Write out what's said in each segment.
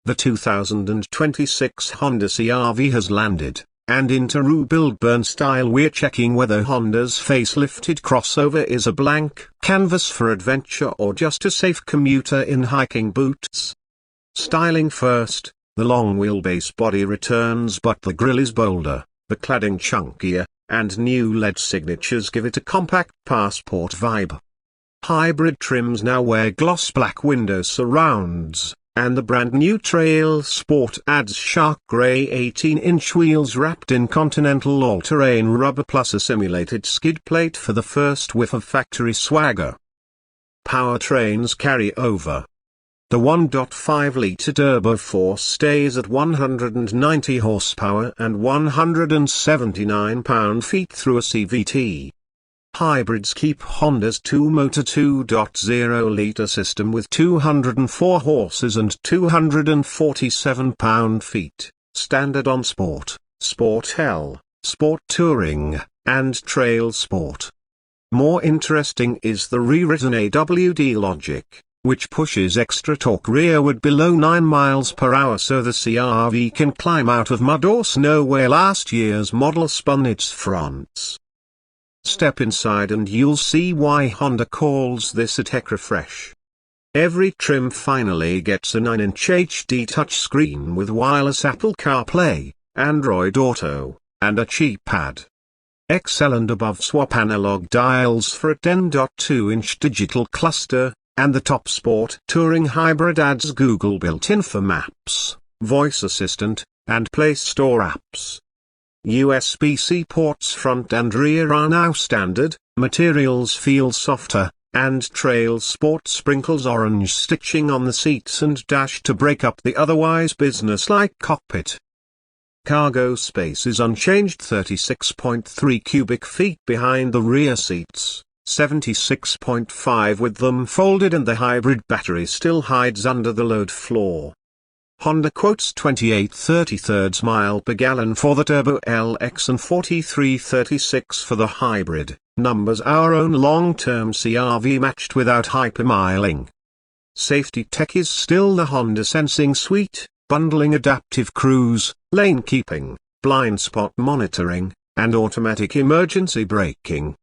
The 2026 Honda CR-V has landed, and in true build-burn style we're checking whether Honda's facelifted crossover is a blank canvas for adventure or just a safe commuter in hiking boots. Styling first, the long wheelbase body returns but the grille is bolder, the cladding chunkier, and new LED signatures give it a compact passport vibe. Hybrid trims now wear gloss black window surrounds, and the brand new Trail Sport adds shark grey 18-inch wheels wrapped in Continental all-terrain rubber plus a simulated skid plate for the first whiff of factory swagger. Powertrains carry over. The 1.5-litre Turbo Force stays at 190 horsepower and 179 pound-feet through a CVT. Hybrids keep Honda's two-motor 2.0-litre system with 204 horses and 247 pound-feet, standard on Sport, Sport L, Sport Touring, and Trail Sport. More interesting is the rewritten AWD logic, which pushes extra torque rearward below 9 miles per hour so the CR-V can climb out of mud or snow where last year's model spun its fronts. Step inside and you'll see why Honda calls this a tech refresh. Every trim finally gets a 9-inch HD touchscreen with wireless Apple CarPlay, Android Auto, and a keypad. XL and above swap analog dials for a 10.2-inch digital cluster, and the top Sport Touring Hybrid adds Google built-in for Maps, Voice Assistant, and Play Store apps. USB-C ports front and rear are now standard, materials feel softer, and Trail Sport sprinkles orange stitching on the seats and dash to break up the otherwise business-like cockpit. Cargo space is unchanged, 36.3 cubic feet behind the rear seats, 76.5 with them folded, and the hybrid battery still hides under the load floor. Honda quotes 28.33 miles per gallon for the Turbo LX and 43.36 for the hybrid, numbers our own long-term CR-V matched without hypermiling. Safety tech is still the Honda Sensing Suite, bundling adaptive cruise, lane keeping, blind spot monitoring, and automatic emergency braking.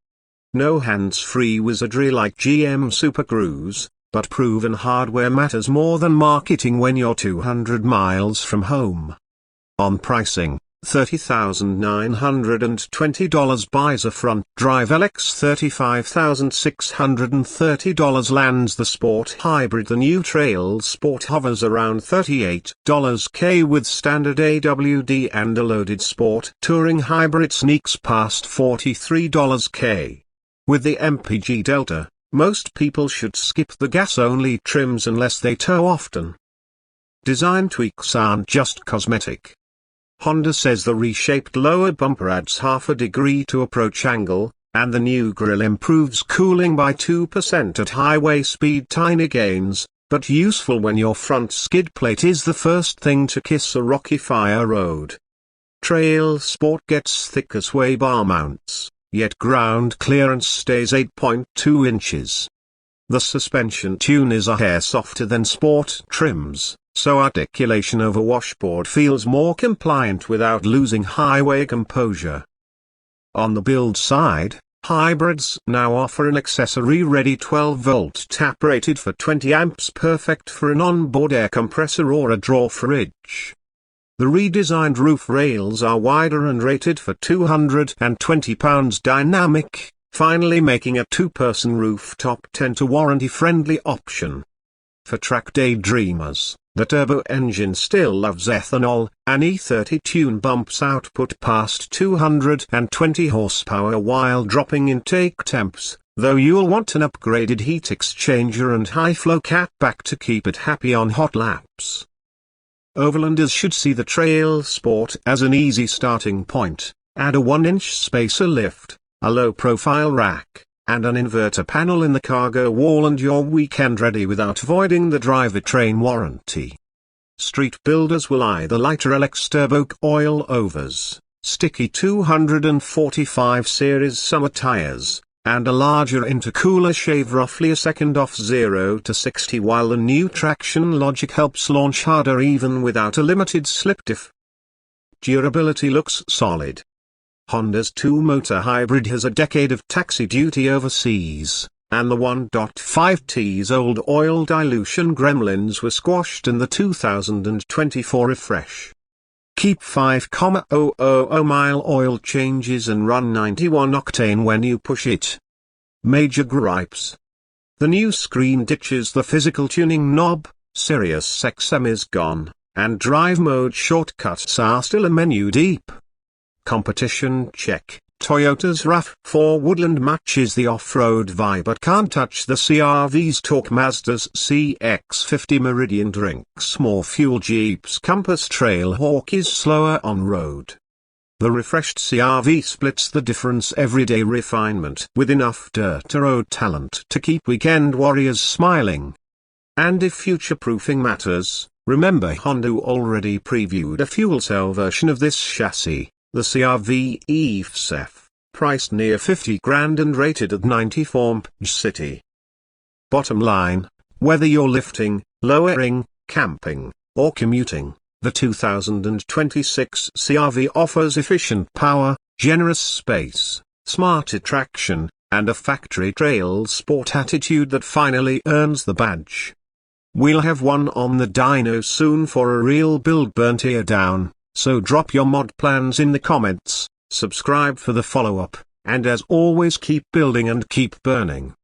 No hands-free wizardry like GM Super Cruise, but proven hardware matters more than marketing when you're 200 miles from home. On pricing, $30,920 buys a front-drive LX, $35,630 lands the Sport Hybrid. The new Trail Sport hovers around $38K with standard AWD, and a loaded Sport Touring Hybrid sneaks past $43K. With the MPG Delta, most people should skip the gas-only trims unless they tow often. Design tweaks aren't just cosmetic. Honda says the reshaped lower bumper adds half a degree to approach angle, and the new grille improves cooling by 2% at highway speed. Tiny gains, but useful when your front skid plate is the first thing to kiss a rocky fire road. Trail Sport gets thicker sway bar mounts, yet ground clearance stays 8.2 inches. The suspension tune is a hair softer than Sport trims, so articulation over washboard feels more compliant without losing highway composure. On the build side, hybrids now offer an accessory-ready 12-volt tap rated for 20 amps, perfect for an onboard air compressor or a drawer fridge. The redesigned roof rails are wider and rated for 220 pounds dynamic, finally making a two-person rooftop tent a warranty-friendly option. For track daydreamers, the turbo engine still loves ethanol. An E30 tune bumps output past 220 horsepower while dropping intake temps, though you'll want an upgraded heat exchanger and high-flow catback to keep it happy on hot laps. Overlanders should see the Trail Sport as an easy starting point. Add a 1-inch spacer lift, a low-profile rack, and an inverter panel in the cargo wall and you're weekend ready without voiding the drivetrain warranty. Street builders will either lighter LX turbo coil overs, sticky 245 series summer tires, and a larger intercooler shave roughly a second off 0 to 60, while the new traction logic helps launch harder even without a limited slip diff. Durability looks solid. Honda's two-motor hybrid has a decade of taxi duty overseas, and the 1.5T's old oil dilution gremlins were squashed in the 2024 refresh. Keep 5,000 mile oil changes and run 91 octane when you push it. Major gripes. The new screen ditches the physical tuning knob, Sirius XM is gone, and drive mode shortcuts are still a menu deep. Competition check. Toyota's RAV4 Woodland matches the off-road vibe but can't touch the CR-V's torque. Mazda's CX-50 Meridian drinks more fuel. Jeep's Compass Trailhawk is slower on road. The refreshed CR-V splits the difference. Everyday refinement with enough dirt road talent to keep weekend warriors smiling. And if future-proofing matters, remember Honda already previewed a fuel cell version of this chassis. The CR-V EFCEF, priced near 50 grand and rated at 94 mph city. Bottom line, whether you're lifting, lowering, camping, or commuting, the 2026 CR-V offers efficient power, generous space, smart traction, and a factory trail sport attitude that finally earns the badge. We'll have one on the dyno soon for a real build burn tear down. So drop your mod plans in the comments, subscribe for the follow-up, and as always keep building and keep burning.